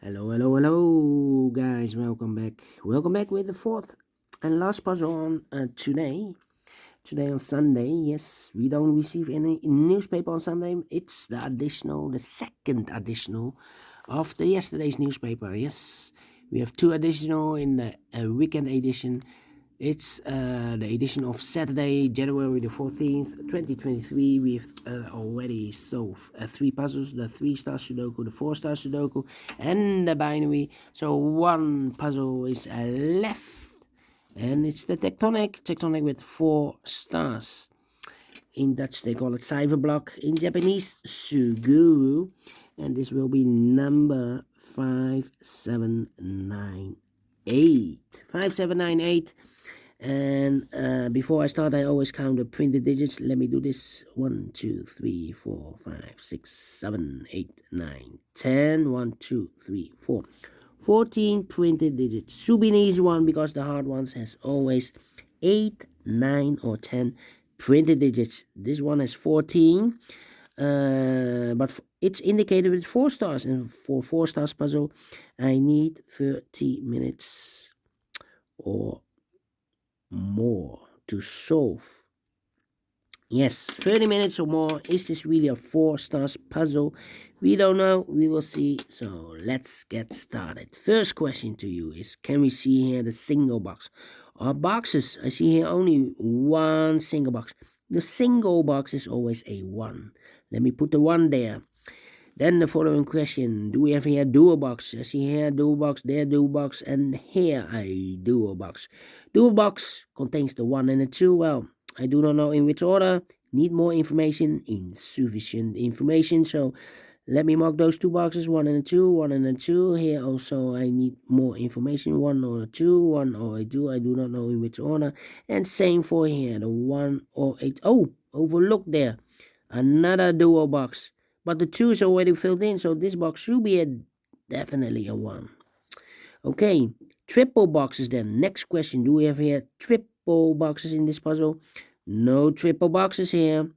Hello, guys. Welcome back. Welcome back with the fourth and last puzzle on today. Today on Sunday. Yes, we don't receive any newspaper on Sunday. It's the second additional of the yesterday's newspaper. Yes, we have two additional in the weekend edition. It's the edition of Saturday, January the 14th, 2023. We've already solved three puzzles, the 3-star Sudoku, the 4-star Sudoku, and the binary. So one puzzle is left, and it's the Tectonic with 4 stars. In Dutch, they call it Cyberblock. In Japanese, Suguru. And this will be number 5798. 5798. And before I start, I always count the printed digits. Let me do this. 1, 2, 3, 4, 5, 6, 7, 8, 9, 10. 1, 2, 3, 4. 14 printed digits. Should be an easy one because the hard ones has always 8, 9, or 10 printed digits. This one has 14. But it's indicated with 4 stars. And for 4 stars puzzle, I need 30 minutes or more to solve. Yes, 30 minutes or more. Is this really a 4 stars puzzle? We don't know. We will see. So let's get started. First question to you is, can we see here the single box or boxes? I see here only one single box. The single box is always a 1. Let me put the 1 there. Then the following question, do we have here dual box? I see here dual box, there dual box, and here a dual box. Dual box contains the 1 and the 2. Well, I do not know in which order. Need more information, insufficient information. So let me mark those 2 boxes, 1 and a 2, 1 and a 2. Here also I need more information, 1 or a 2, 1 or a 2. I do not know in which order. And same for here, the 1 or 8. Oh, overlooked there. Another dual box. But the 2 is already filled in, so this box should be definitely a 1. Okay, triple boxes then. Next question, do we have here triple boxes in this puzzle? No triple boxes here.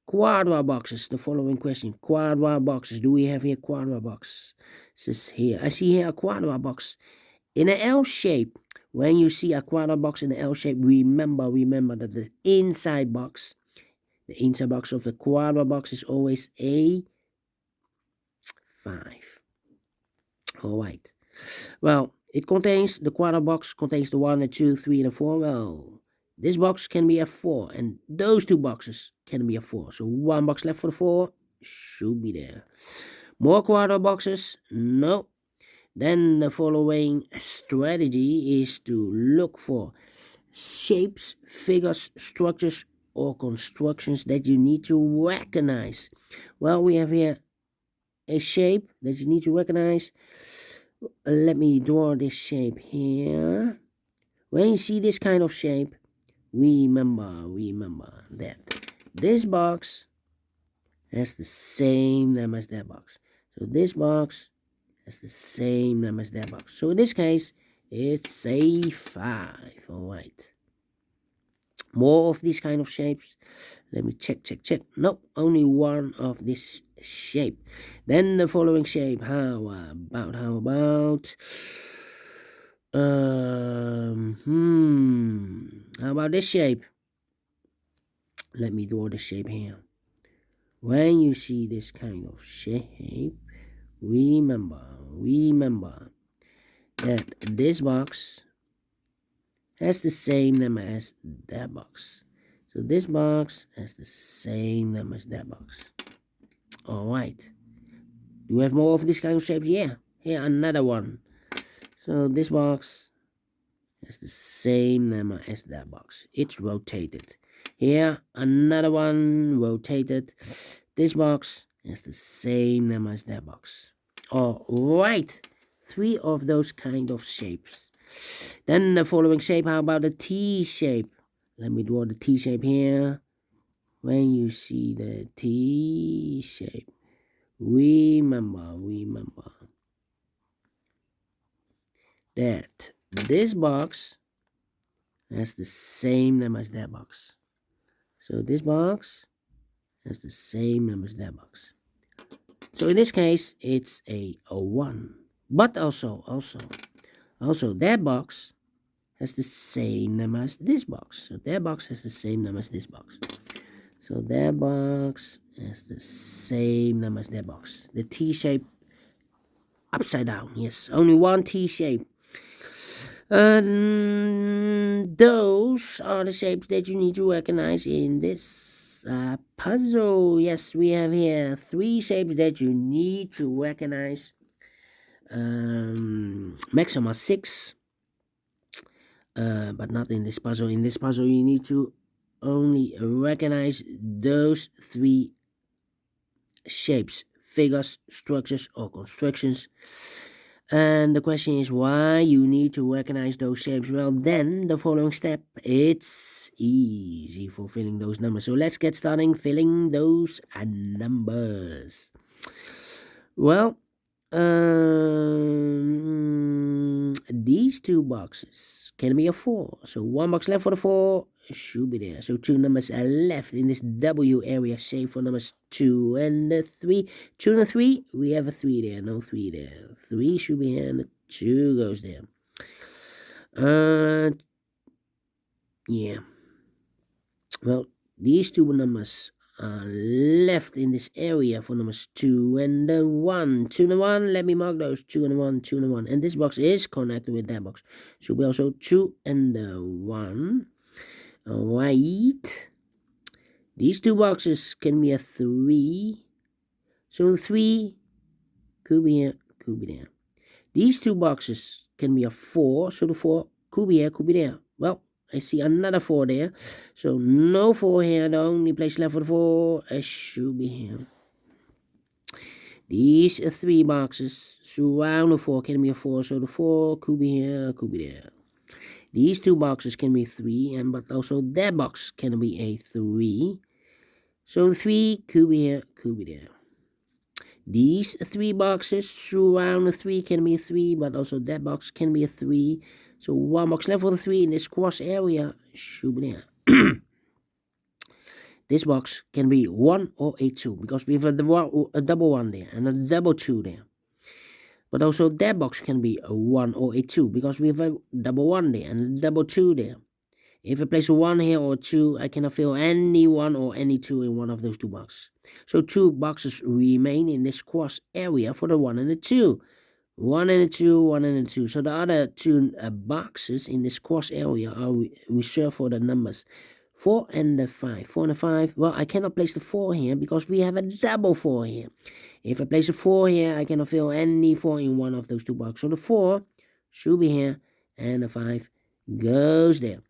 Quadra boxes, the following question. Quadra boxes, do we have here quadra box? This is here. I see here a quadra box in an L shape. When you see a quadra box in an L shape, remember that the inside box of the quadra box is always a 5. All right. Well, the quadra box contains the 1, the 2, 3, and the 4. Well, this box can be a 4, and those 2 boxes can be a 4. So 1 box left for the 4 should be there. More quadra boxes? No. Then the following strategy is to look for shapes, figures, structures, or constructions that you need to recognize. Well, we have here a shape that you need to recognize. Let me draw this shape here. When you see this kind of shape, remember that this box has the same name as that box. So this box has the same name as that box. So in this case, it's a 5. All right. More of these kind of shapes. Let me check. No, only one of this shape. Then the following shape. How about how about this shape? Let me draw the shape here. When you see this kind of shape, remember that this box has the same name as that box. So this box has the same name as that box. All right. Do we have more of this kind of shapes? Yeah. Here, another one. So this box has the same name as that box. It's rotated. Here, another one rotated. This box has the same name as that box. All right. 3 of those kind of shapes. Then the following shape, how about the T shape? Let me draw the T shape here. When you see the T shape, remember that this box has the same name as that box. So this box has the same name as that box. So in this case, it's a 1. But also that box has the same number as this box. So that box has the same number as this box. So that box has the same number as that box. The T shape upside down. Yes, only one T shape. Those are the shapes that you need to recognize in this puzzle. Yes, we have here 3 shapes that you need to recognize. Maximum 6. But not in this puzzle. In this puzzle, you need to only recognize those 3 shapes, figures, structures, or constructions. And the question is why you need to recognize those shapes. Well, then the following step, it's easy for filling those numbers. So let's get starting filling those numbers. Well, these 2 boxes can be a 4. So 1 box left for the 4 should be there. So 2 numbers are left in this W area, save for numbers 2 and 3. 2 and 3, we have a 3 there, no 3 there. 3 should be here and the 2 goes there. Yeah. Well, these 2 numbers are left in this area for numbers 2 and 1. 2 and 1, let me mark those. 2 and 1, 2 and 1. And this box is connected with that box. Should be also 2 and 1. Alright. These 2 boxes can be a 3. So 3 could be here, could be there. These 2 boxes can be a 4. So the 4 could be here, could be there. Well, I see another 4 there. So no 4 here. The only place left for the 4 should be here. These 3 boxes surround the 4 can be a 4. So the 4 could be here, could be there. These 2 boxes can be 3, but also that box can be a 3. So the 3 could be here, could be there. These 3 boxes surround the 3 can be a 3, but also that box can be a 3. So 1 box left for the 3 in this cross area should be there. This box can be 1 or a 2 because we have a double 1 there and a double 2 there. But also that box can be a 1 or a 2 because we have a double 1 there and a double 2 there. If I place a 1 here or 2, I cannot fill any 1 or any 2 in one of those 2 boxes. So 2 boxes remain in this cross area for the 1 and the 2. 1 and a 2, 1 and a 2. So the other 2 boxes in this cross area are reserved for the numbers 4 and the 5. 4 and the 5. Well, I cannot place the 4 here because we have a double 4 here. If I place a 4 here, I cannot fill any 4 in one of those 2 boxes. So the 4 should be here and the 5 goes there.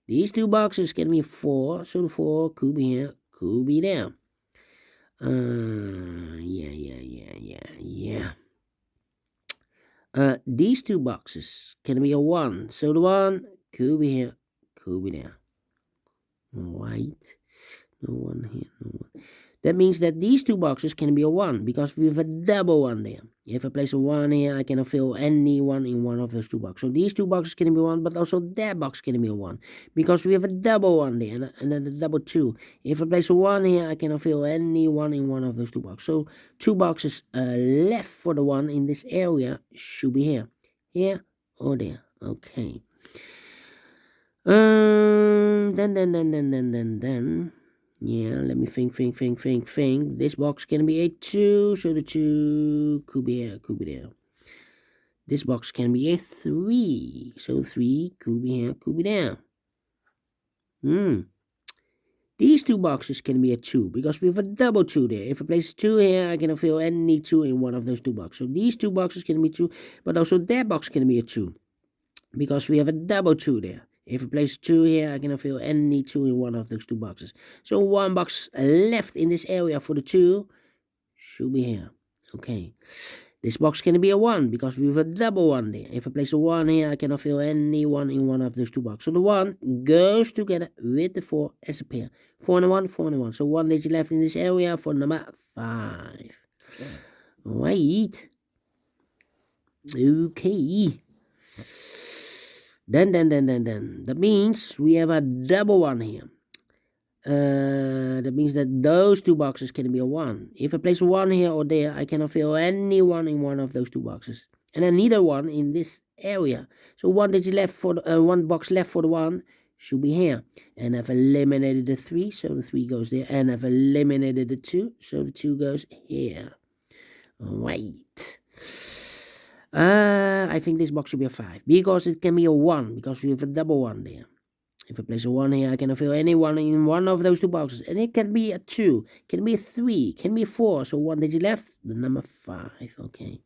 These 2 boxes can be 4. So the 4 could be here, could be there. Yeah. These 2 boxes can be a 1. So the 1 could be here, could be there. Alright. No 1 here, no 1. That means that these 2 boxes can be a 1 because we have a double 1 there. If I place a 1 here, I cannot fill any 1 in one of those 2 boxes. So these 2 boxes can be 1, but also that box can be a 1 because we have a double 1 there and then a double 2. If I place a 1 here, I cannot fill any 1 in one of those 2 boxes. So 2 boxes left for the 1 in this area should be here. Here or there. Okay. Then. Yeah, let me think. This box can be a 2, so the 2 could be here, could be there. This box can be a 3, so 3 could be here, could be there. These 2 boxes can be a 2 because we have a double 2 there. If I place 2 here, I cannot fill any 2 in one of those 2 boxes. So these 2 boxes can be 2, but also that box can be a 2 because we have a double 2 there. If I place 2 here, I cannot fill any 2 in one of those 2 boxes. So 1 box left in this area for the 2 should be here. Okay. This box can be a 1 because we have a double 1 there. If I place a 1 here, I cannot fill any 1 in one of those 2 boxes. So the 1 goes together with the 4 as a pair. 4 and a 1, 4 and a 1. So 1 digit left in this area for number 5. Alright. Okay. Then. That means we have a double 1 here. That means that those 2 boxes can be a 1. If I place a 1 here or there, I cannot fill any 1 in one of those 2 boxes. and I need a 1 in this area. So one digit left for the, one box left for the 1 should be here. And I've eliminated the 3, so the 3 goes there. And I've eliminated the 2, so the 2 goes here. Right. I think this box should be a 5, because it can be a 1, because we have a double 1 there. If I place a 1 here, I can fill any 1 in one of those two boxes. And it can be a 2, can be a 3, can be a 4. So one digit left, the number 5. Okay.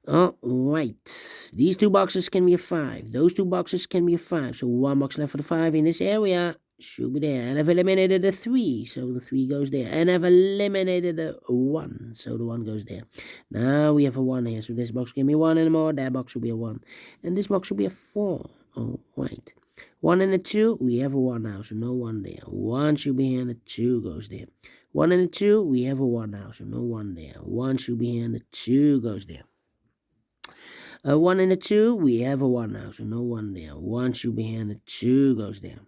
Alright. These two boxes can be a 5. Those two boxes can be a 5. So one box left for the 5 in this area should be there. And I've eliminated the 3, so the 3 goes there. And I've eliminated the 1, so the 1 goes there. Now we have a 1 here. So this box can be 1 anymore. That box should be a 1. And this box should be a 4. Alright. 1 and a 2, we have a 1 now, so no 1 there. 1 should be here and a 2 goes there. 1 and a 2, we have a 1 now, so no 1 there. 1 should be here and a 2 goes there. 1 and a 2, we have a 1 now, so no 1 there. 1 should be here and a 2 goes there.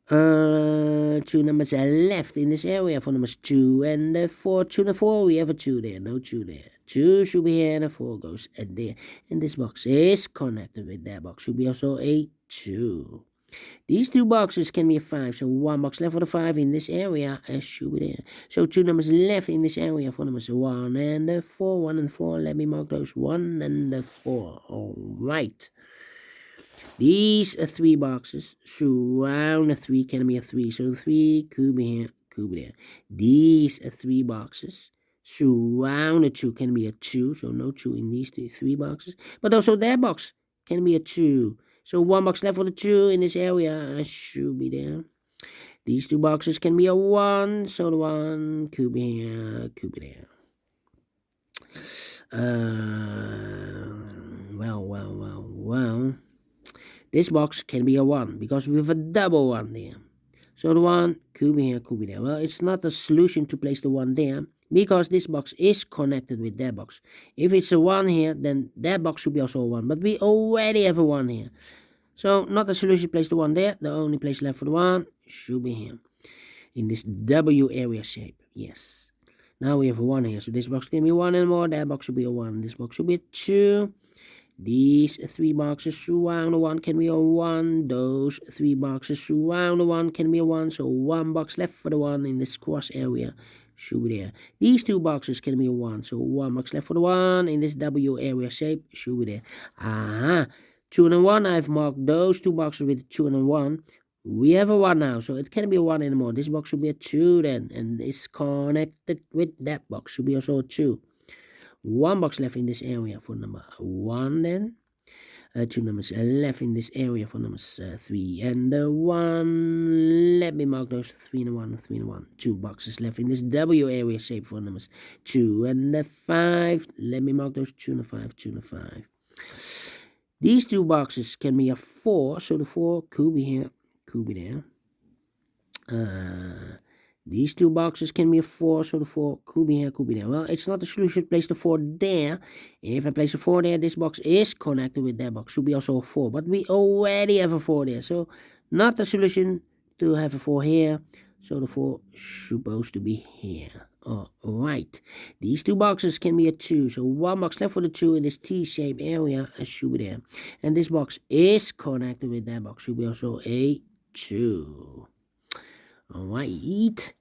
2 numbers are left in this area for numbers 2 and 4. 2 and 4, we have a 2 there, no 2 there. 2 should be here and a 4 goes there. And this box is connected with that box, should be also a 2. These two boxes can be a 5, so one box left for the 5 in this area should be there. So 2 numbers left in this area for numbers 1 and 4. 1 and 4, let me mark those 1 and 4. Alright. These 3 boxes surround a 3, can be a 3, so the 3 could be here, could be there. These 3 boxes surround a 2, can be a 2, so no 2 in these 3 boxes. But also that box can be a 2. So one box left for the 2 in this area should be there. These 2 boxes can be a 1, so the 1 could be here, could be there. Well. This box can be a 1, because we have a double 1 there. So the 1 could be here, could be there. Well, it's not a solution to place the 1 there, because this box is connected with that box. If it's a 1 here, then that box should be also a 1. But we already have a 1 here. So not a solution to place the 1 there. The only place left for the 1 should be here. In this W area shape. Yes. Now we have a 1 here. So this box can be 1 and more. That box should be a 1. This box should be a 2. These 3 boxes surround the 1 can be a 1. Those 3 boxes surround the 1 can be a 1. So one box left for the 1 in this cross area should be there. These 2 boxes can be a 1. So one box left for the 1 in this W area shape should be there. Aha. 2 and a 1. I've marked those 2 boxes with 2 and a 1. We have a 1 now. So it can't be a 1 anymore. This box should be a 2 then. And it's connected with that box. Should be also a 2. 1 box left in this area for number 1 then. 2 numbers left in this area for numbers 3 and 1. Let me mark those 3 and 1, 3 and 1. 2 boxes left in this W area shape for numbers 2 and 5. Let me mark those 2 and 5, 2 and 5. These 2 boxes can be a 4, so the 4 could be here, could be there. These 2 boxes can be a 4, so the 4 could be here, could be there. Well, it's not a solution to place the 4 there. If I place a 4 there, this box is connected with that box. Should be also a 4, but we already have a 4 there. So, not a solution to have a 4 here. So, the 4 is supposed to be here. Alright. These 2 boxes can be a 2. So, one box left for the 2 in this T-shaped area should be there. And this box is connected with that box. Should be also a 2. Alright.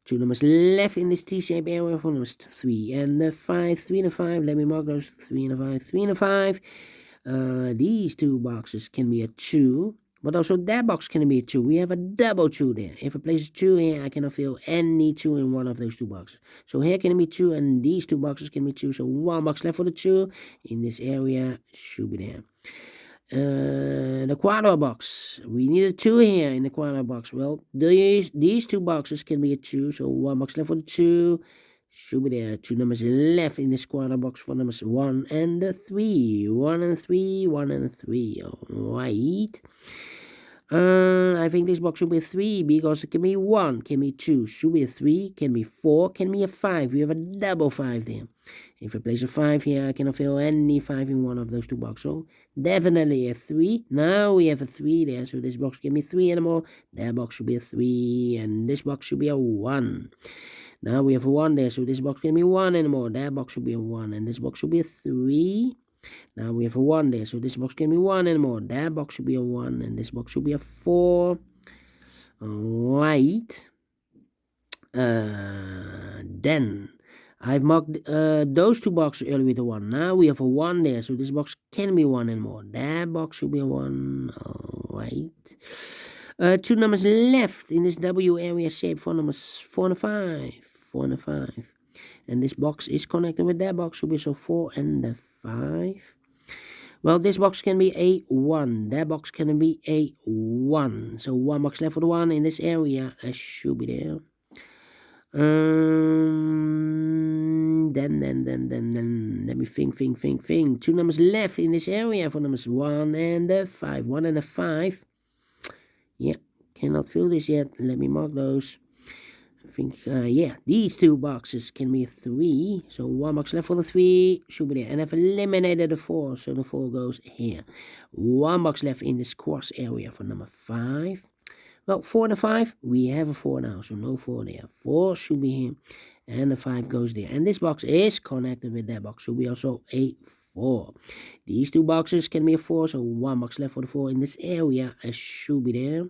2 numbers left in this T-shaped area for numbers 3 and 5. 3 and 5. Let me mark those 3 and 5. 3 and 5. These 2 boxes can be a 2. But also that box can be a 2. We have a double 2 there. If I place a 2 here, I cannot fill any 2 in one of those 2 boxes. So here can be 2 and these 2 boxes can be 2. So one box left for the 2 in this area should be there. The quarter box. We need a 2 here in the quarter box. Well, these 2 boxes can be a 2. So one box left for the 2 should be there. 2 numbers left in this quarter box for numbers 1 and 3. 1 and 3. 1 and 3. Alright. I think this box should be a 3 because it can be 1, can be 2, should be a 3, can be 4, can be a 5. We have a double 5 there. If I place a 5 here, I cannot fill any 5 in one of those 2 boxes. So definitely a 3. Now we have a 3 there, so this box can be 3 anymore. That box should be a 3, and this box should be a 1. Now we have a 1 there, so this box can be 1 anymore. That box should be a 1, and this box should be a 3. Now we have a 1 there, so this box can be 1 anymore. That box should be a 1, and this box should be a 4. Alright. Then I've marked those two boxes earlier with a 1. Now we have a 1 there, so this box can be 1 anymore. That box should be a 1. Alright. 2 numbers left in this W area shape. 4 numbers 4 and a 5. 4 and a 5. And this box is connected with that box, should be so 4 and a 5. Well, this box can be a 1. That box can be a 1. So 1 box left for the 1 in this area. I should be there. Then let me think. 2 numbers left in this area for numbers 1 and a 5. 1 and a 5. Yeah, cannot fill this yet. Let me mark those. I think, yeah, these two boxes can be a 3. So 1 box left for the 3 should be there. And I've eliminated the 4, so the 4 goes here. 1 box left in this cross area for number 5. Well, 4 and a 5, we have a 4 now, so no 4 there. 4 should be here, and the 5 goes there. And this box is connected with that box, so we also a 4. These two boxes can be a 4, so 1 box left for the 4 in this area. I should be there.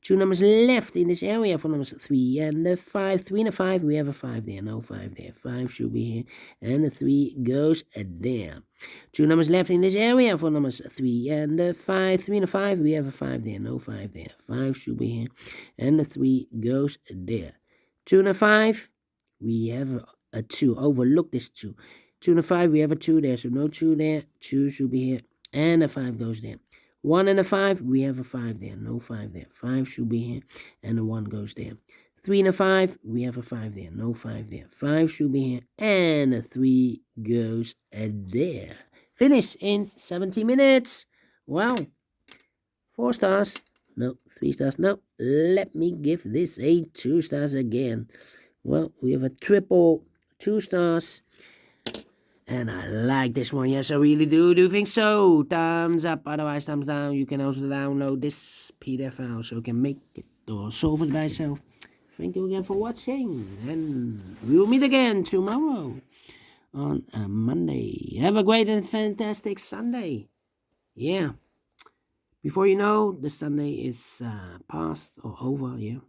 2 numbers left in this area for numbers 3 and the 5. 3 and a 5, we have a 5 there. No 5 there. 5 should be here, and the 3 goes there. 2 numbers left in this area for numbers 3 and the 5. 3 and a 5, we have a 5 there. No 5 there. 5 should be here, and the 3 goes there. 2 and a 5, we have a 2. Overlook this 2. 2 and a 5, we have a 2 there, so no 2 there. 2 should be here, and a 5 goes there. 1 and a 5, we have a 5 there, no 5 there. 5 should be here, and the 1 goes there. 3 and a 5, we have a 5 there, no 5 there. 5 should be here, and a 3 goes there. Finish in 70 minutes. Wow. 4 stars. No, 3 stars. No, let me give this a 2 stars again. Well, we have a triple 2 stars. And I like this one. Yes, I really do think so. Thumbs up, otherwise thumbs down. You can also download this PDF file so you can make it or solve it by yourself. Thank you again for watching. And we will meet again tomorrow on a Monday. Have a great and fantastic Sunday. Yeah. Before you know, the Sunday is past or over. Yeah.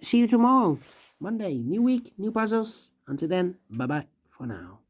See you tomorrow. Monday. New week, new puzzles. Until then, bye-bye for now.